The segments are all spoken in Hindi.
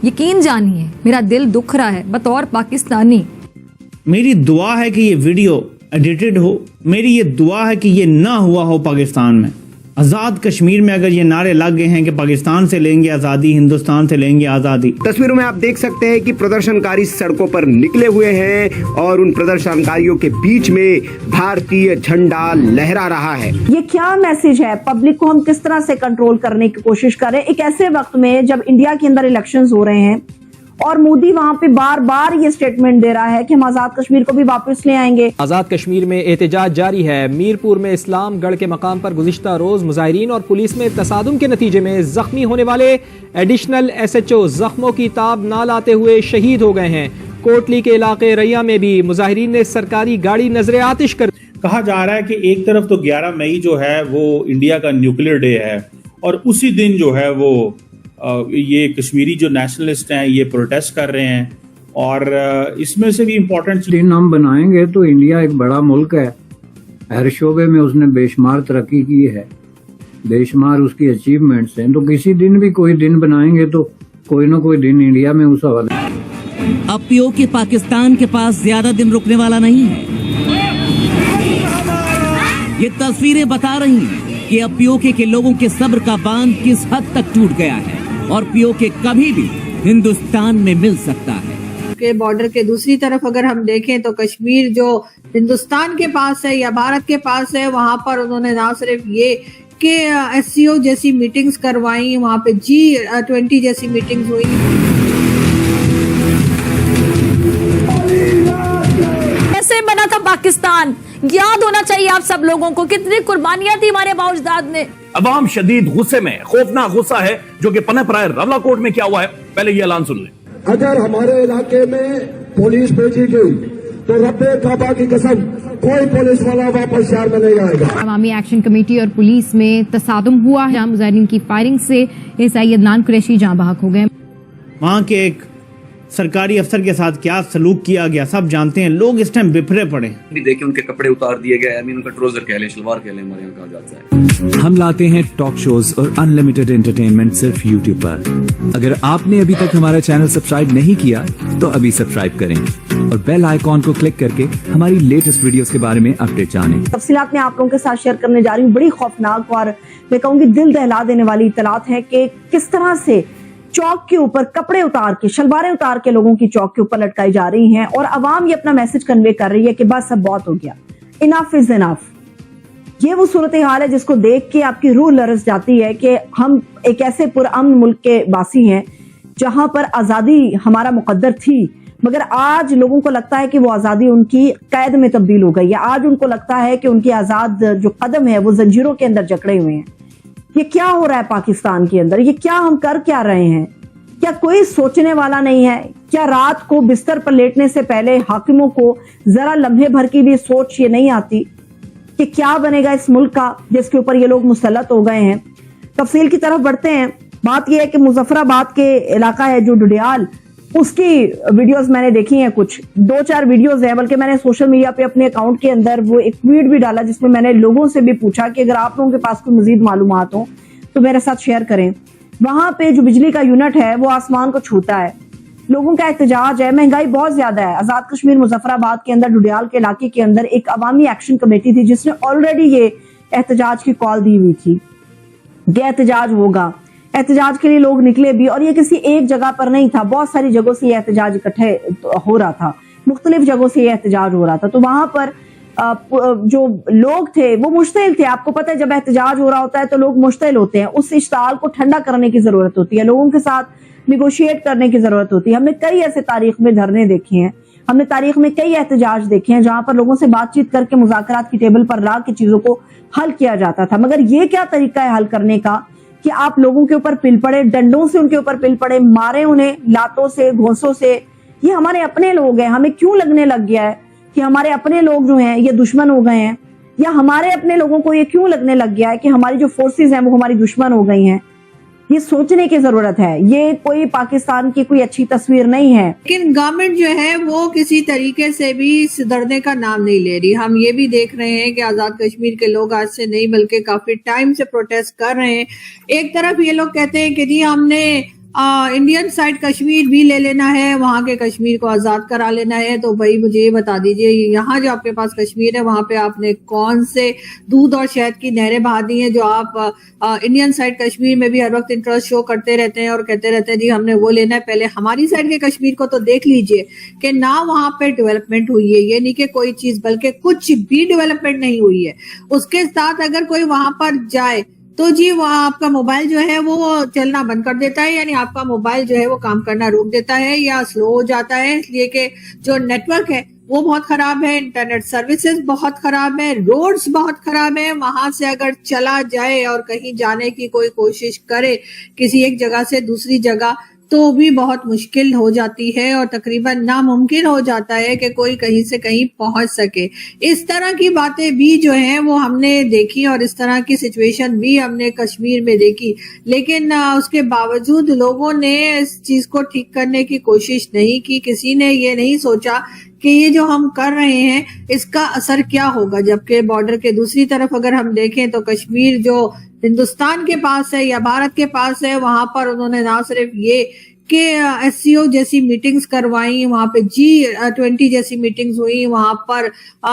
यकीन जानिए मेरा दिल दुख रहा है बतौर पाकिस्तानी। मेरी दुआ है कि ये वीडियो एडिटेड हो, मेरी ये दुआ है कि ये ना हुआ हो पाकिस्तान में। आज़ाद कश्मीर में अगर ये नारे लग गए हैं कि पाकिस्तान से लेंगे आज़ादी, हिंदुस्तान से लेंगे आज़ादी। तस्वीरों में आप देख सकते हैं कि प्रदर्शनकारी सड़कों पर निकले हुए हैं और उन प्रदर्शनकारियों के बीच में भारतीय झंडा लहरा रहा है। ये क्या मैसेज है? पब्लिक को हम किस तरह से कंट्रोल करने की कोशिश कर रहे हैं एक ऐसे वक्त में जब इंडिया के अंदर इलेक्शंस हो रहे हैं और मोदी वहां पे बार बार ये स्टेटमेंट दे रहा है कि हम आजाद कश्मीर को भी वापस ले आएंगे। आजाद कश्मीर में एहतजाज जारी है। मीरपुर में इस्लामगढ़ के मकाम पर गुज़िश्ता रोज मुजाहिरीन और पुलिस में तसादुम के नतीजे में जख्मी होने वाले एडिशनल SHO जख्मों की ताब ना लाते हुए शहीद हो गए हैं। कोटली के इलाके रैया में भी मुजाहिरीन ने सरकारी गाड़ी नजरे आतिश कर। कहा जा रहा है कि एक तरफ तो 11 मई जो है वो इंडिया का न्यूक्लियर डे है और उसी दिन जो है वो ये कश्मीरी जो नेशनलिस्ट हैं ये प्रोटेस्ट कर रहे हैं और इसमें से भी इम्पोर्टेंट दिन हम बनाएंगे तो इंडिया एक बड़ा मुल्क है, हर शोबे में उसने बेशुमार तरक्की की है, बेशुमार उसकी अचीवमेंट्स हैं। तो किसी दिन भी कोई दिन बनाएंगे तो कोई ना कोई दिन इंडिया में उस हवाले। अब POK पाकिस्तान के पास ज्यादा दिन रुकने वाला नहीं है। ये तस्वीरें बता रही हैं कि अब POK के लोगों के सब्र का बांध किस हद तक टूट गया है और POK कभी भी हिंदुस्तान में मिल सकता है। के बॉर्डर के दूसरी तरफ अगर हम देखें तो कश्मीर जो हिंदुस्तान के पास है या भारत के पास है, वहां पर उन्होंने ना सिर्फ ये कि SCO जैसी मीटिंग्स करवाई, वहां पे G20 जैसी मीटिंग्स हुई। कैसे बना था पाकिस्तान, याद होना चाहिए आप सब लोगों को कितनी कुर्बानियां थी हमारे बाउजदाद ने। अवाम शदीद गुस्से में, खौफनाक गुस्सा है जो कि पनप रहा है। रवलाकोट में क्या हुआ है, पहले ये ऐलान सुन लें। अगर हमारे इलाके में पुलिस भेजी गई तो रब्बे काबा की कसम कोई पुलिस वाला वापस शहर में नहीं आएगा। अवामी एक्शन कमेटी और पुलिस में तसादुम हुआ, जहां मुजाहिरीन की फायरिंग से SI अदनान कुरैशी जाँ बहक हो गए। वहाँ के एक सरकारी अफसर के साथ क्या सलूक किया गया सब जानते हैं। लोग इस टाइम बिफरे पड़े भी देखे, उनके कपड़े उतार दिए गए, आई मीन उनका ट्राउजर कह लें, शलवार कह लें, हमारे यहाँ कहा जाता है। हम लाते हैं टॉक शोज और अनलिमिटेड एंटरटेनमेंट सिर्फ YouTube पर। अगर आपने अभी तक हमारा चैनल सब्सक्राइब नहीं किया तो अभी सब्सक्राइब करें और बेल आइकॉन को क्लिक करके हमारी लेटेस्ट वीडियोस के बारे में अपडेट जानें। तफसीलात मैं आप लोगों के साथ शेयर करने जा रही हूँ। बड़ी खौफनाक और मैं कहूँगी दिल दहला देने वाली इतलात है कि किस तरह से चौक के ऊपर कपड़े उतार के, शलवारें उतार के लोगों की चौक के ऊपर लटकाई जा रही हैं और अवाम ये अपना मैसेज कन्वे कर रही है कि बस अब बहुत हो गया, इनफ इज इनफ। ये वो सूरत हाल है जिसको देख के आपकी रूह लरस जाती है कि हम एक ऐसे पुरअमन मुल्क के वासी हैं जहां पर आजादी हमारा मुकद्दर थी, मगर आज लोगों को लगता है कि वो आजादी उनकी कैद में तब्दील हो गई है। आज उनको लगता है कि उनकी आजाद जो कदम है वो जंजीरों के अंदर जकड़े हुए हैं। ये क्या हो रहा है पाकिस्तान के अंदर? ये क्या हम कर क्या रहे हैं? क्या कोई सोचने वाला नहीं है? क्या रात को बिस्तर पर लेटने से पहले हाकिमों को जरा लम्हे भर की भी सोच ये नहीं आती कि क्या बनेगा इस मुल्क का जिसके ऊपर ये लोग मुसल्लत हो गए हैं? तफसील की तरफ बढ़ते हैं। बात यह है कि मुजफ्फराबाद के इलाका है जो डुडियाल, उसकी वीडियोस मैंने देखी हैं, कुछ 2-4 वीडियोस हैं, बल्कि मैंने सोशल मीडिया पे अपने अकाउंट के अंदर वो एक ट्वीट भी डाला जिसमें मैंने लोगों से भी पूछा कि अगर आप लोगों के पास कोई मजीद मालूमात हो तो मेरे साथ शेयर करें। वहां पे जो बिजली का यूनिट है वो आसमान को छूता है, लोगों का एहतजाज है, महंगाई बहुत ज्यादा है। आजाद कश्मीर मुजफ्फराबाद के अंदर डुडियाल के इलाके के अंदर एक अवामी एक्शन कमेटी थी जिसने ऑलरेडी ये एहतजाज की कॉल दी हुई थी कि एहतजाज होगा। एहतजाज के लिए लोग निकले भी और ये किसी एक जगह पर नहीं था, बहुत सारी जगहों से ये एहतजाज इकट्ठे हो रहा था, मुख्तलिफ जगहों से ये एहतजाज हो रहा था। तो वहां पर जो लोग थे वो मुश्तिल थे। आपको पता है जब एहतजाज हो रहा होता है तो लोग मुश्तिल होते हैं, उस इश्ताल को ठंडा करने की जरूरत होती है, लोगों के साथ निगोशिएट करने की जरूरत होती है। हमने कई ऐसे तारीख में धरने देखे हैं, हमने तारीख में कई एहतजाज देखे हैं जहां पर लोगों से बातचीत करके मुज़ाकरात की टेबल पर ला के चीजों को हल किया जाता था। मगर ये क्या तरीका है हल करने का कि आप लोगों के ऊपर पिल पड़े, डंडों से उनके ऊपर पिल पड़े, मारे उन्हें लातों से, घोंसों से। ये हमारे अपने लोग हैं, हमें क्यों लगने लग गया है कि हमारे अपने लोग जो हैं ये दुश्मन हो गए हैं, या हमारे अपने लोगों को ये क्यों लगने लग गया है कि हमारी जो फोर्सेस हैं वो हमारी दुश्मन हो गई हैं? ये सोचने की जरूरत है। ये कोई पाकिस्तान की कोई अच्छी तस्वीर नहीं है। लेकिन गवर्नमेंट जो है वो किसी तरीके से भी सुधरने का नाम नहीं ले रही। हम ये भी देख रहे हैं कि आजाद कश्मीर के लोग आज से नहीं बल्कि काफी टाइम से प्रोटेस्ट कर रहे हैं। एक तरफ ये लोग कहते हैं कि जी हमने इंडियन साइड कश्मीर भी ले लेना है, वहां के कश्मीर को आजाद करा लेना है, तो भाई मुझे ये बता दीजिए, यहाँ जो आपके पास कश्मीर है वहां पे आपने कौन से दूध और शहद की नहरें बहा दी हैं जो आप इंडियन साइड कश्मीर में भी हर वक्त इंटरेस्ट शो करते रहते हैं और कहते रहते हैं जी हमने वो लेना है। पहले हमारी साइड के कश्मीर को तो देख लीजिए कि ना वहां पे डेवलपमेंट हुई है, ये नहीं कि कोई चीज, बल्कि कुछ भी डेवलपमेंट नहीं हुई है। उसके साथ अगर कोई वहां पर जाए तो जी वहाँ आपका मोबाइल जो है वो चलना बंद कर देता है, यानी आपका मोबाइल जो है वो काम करना रोक देता है या स्लो हो जाता है, इसलिए कि जो नेटवर्क है वो बहुत खराब है, इंटरनेट सर्विसेज बहुत खराब है, रोड्स बहुत खराब है। वहां से अगर चला जाए और कहीं जाने की कोई कोशिश करे किसी एक जगह से दूसरी जगह तो भी बहुत मुश्किल हो जाती है और तकरीबन नामुमकिन हो जाता है कि कोई कहीं से कहीं पहुंच सके। इस तरह की बातें भी जो हैं वो हमने देखी और इस तरह की सिचुएशन भी हमने कश्मीर में देखी, लेकिन उसके बावजूद लोगों ने इस चीज को ठीक करने की कोशिश नहीं की। किसी ने ये नहीं सोचा कि ये जो हम कर रहे हैं इसका असर क्या होगा, जबकि बॉर्डर के दूसरी तरफ अगर हम देखें तो कश्मीर जो हिंदुस्तान के पास है या भारत के पास है, वहां पर उन्होंने ना सिर्फ ये कि एससीओ जैसी मीटिंग्स करवाई, वहां पे G20 जैसी मीटिंग्स हुई, वहां पर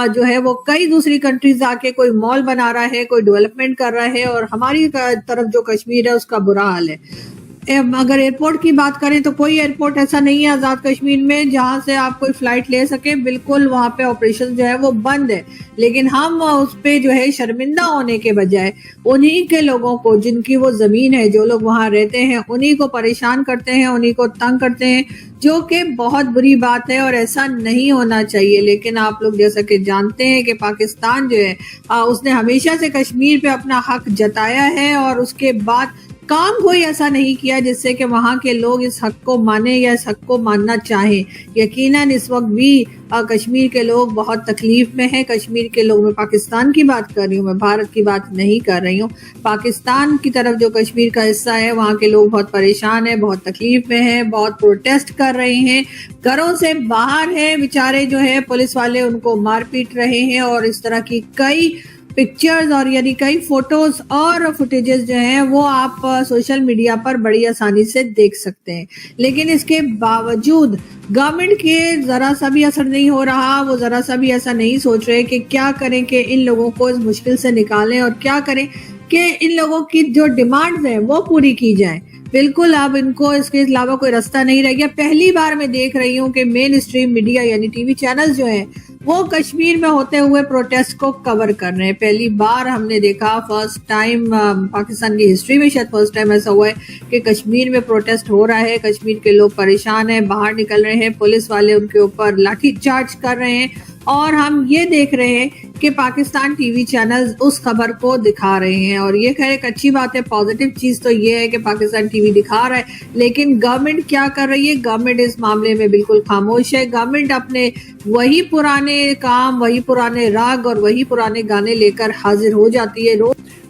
जो है वो कई दूसरी कंट्रीज आके कोई मॉल बना रहा है, कोई डेवलपमेंट कर रहा है, और हमारी तरफ जो कश्मीर है उसका बुरा हाल है। अगर एयरपोर्ट की बात करें तो कोई एयरपोर्ट ऐसा नहीं है आजाद कश्मीर में जहां से आप कोई फ्लाइट ले सके, बिल्कुल वहां पे ऑपरेशन जो है वो बंद है। लेकिन हम उस पे जो है शर्मिंदा होने के बजाय उन्हीं के लोगों को जिनकी वो जमीन है, जो लोग वहां रहते हैं, उन्हीं को परेशान करते हैं, उन्हीं को तंग करते हैं, जो कि बहुत बुरी बात है और ऐसा नहीं होना चाहिए। लेकिन आप लोग जैसा कि जानते हैं कि पाकिस्तान जो है उसने हमेशा से कश्मीर पे अपना हक जताया है और उसके बाद काम कोई ऐसा नहीं किया जिससे कि वहां के लोग इस हक को माने या इस हक को मानना चाहें। यकीनन इस वक्त भी कश्मीर के लोग बहुत तकलीफ में हैं। कश्मीर के लोग, मैं पाकिस्तान की बात कर रही हूँ, मैं भारत की बात नहीं कर रही हूँ। पाकिस्तान की तरफ जो कश्मीर का हिस्सा है वहाँ के लोग बहुत परेशान हैं, बहुत तकलीफ में हैं, बहुत प्रोटेस्ट कर रहे हैं, घरों से बाहर हैं बेचारे, जो है पुलिस वाले उनको मार पीट रहे हैं और इस तरह की कई पिक्चर्स और यानी कई फोटोज और फुटेजेस जो हैं वो आप सोशल मीडिया पर बड़ी आसानी से देख सकते हैं। लेकिन इसके बावजूद गवर्नमेंट के जरा सा भी असर नहीं हो रहा, वो जरा सा भी ऐसा नहीं सोच रहे कि क्या करें कि इन लोगों को इस मुश्किल से निकालें और क्या करें कि इन लोगों की जो डिमांड्स हैं वो पूरी की जाएं। बिल्कुल अब इनको इसके अलावा कोई रास्ता नहीं रह गया। पहली बार मैं देख रही हूँ कि मेन स्ट्रीम मीडिया यानी टीवी चैनल जो है वो कश्मीर में होते हुए प्रोटेस्ट को कवर कर रहे हैं। पहली बार हमने देखा, फर्स्ट टाइम पाकिस्तान की हिस्ट्री में शायद फर्स्ट टाइम ऐसा हुआ है कि कश्मीर में प्रोटेस्ट हो रहा है, कश्मीर के लोग परेशान हैं, बाहर निकल रहे हैं, पुलिस वाले उनके ऊपर लाठीचार्ज कर रहे हैं और हम ये देख रहे हैं कि पाकिस्तान टीवी चैनल्स उस खबर को दिखा रहे हैं। और ये खैर एक अच्छी बात है, पॉजिटिव चीज तो ये है कि पाकिस्तान टीवी दिखा रहा है, लेकिन गवर्नमेंट क्या कर रही है? गवर्नमेंट इस मामले में बिल्कुल खामोश है। गवर्नमेंट अपने वही पुराने काम, वही पुराने राग और वही पुराने गाने लेकर हाजिर हो जाती है।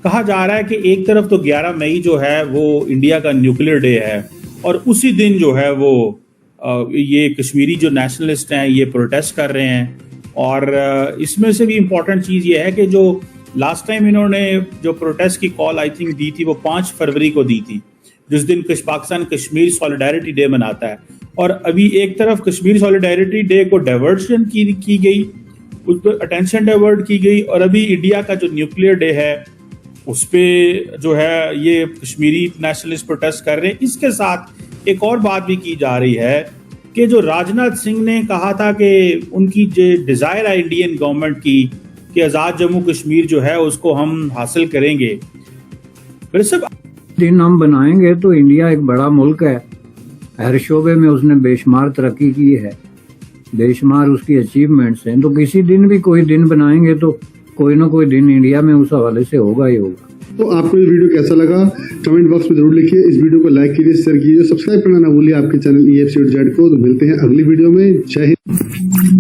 कहा जा रहा है कि एक तरफ तो 11 मई जो है वो इंडिया का न्यूक्लियर डे है और उसी दिन जो है वो ये कश्मीरी जो नेशनलिस्ट हैं ये प्रोटेस्ट कर रहे हैं। और इसमें से भी इम्पोर्टेंट चीज़ ये है कि जो लास्ट टाइम इन्होंने जो प्रोटेस्ट की कॉल आई थिंक दी थी वो 5 फरवरी को दी थी, जिस दिन पाकिस्तान कश्मीर सॉलिडारिटी डे मनाता है। और अभी एक तरफ कश्मीर सॉलिडारिटी डे को डाइवर्शन की गई, उस पर अटेंशन डाइवर्ट की गई, और अभी इंडिया का जो न्यूक्लियर डे है उस पर जो है ये कश्मीरी नेशनलिस्ट प्रोटेस्ट कर रहे हैं। इसके साथ एक और बात भी की जा रही है कि जो राजनाथ सिंह ने कहा था कि उनकी जो डिजायर है इंडियन गवर्नमेंट की कि आजाद जम्मू कश्मीर जो है उसको हम हासिल करेंगे। फिर सब दिन हम बनाएंगे तो इंडिया एक बड़ा मुल्क है, हर शोबे में उसने बेशुमार तरक्की की है, बेशुमार उसकी अचीवमेंट्स हैं। तो किसी दिन भी कोई दिन बनाएंगे तो कोई ना कोई दिन इंडिया में उस हवाले से होगा ही होगा। तो आपको ये वीडियो कैसा लगा कमेंट बॉक्स में जरूर लिखिए। इस वीडियो को लाइक कीजिए, शेयर कीजिए, सब्सक्राइब करना ना भूलिए आपके चैनल EFCZ को। तो मिलते हैं अगली वीडियो में। जय हिंद।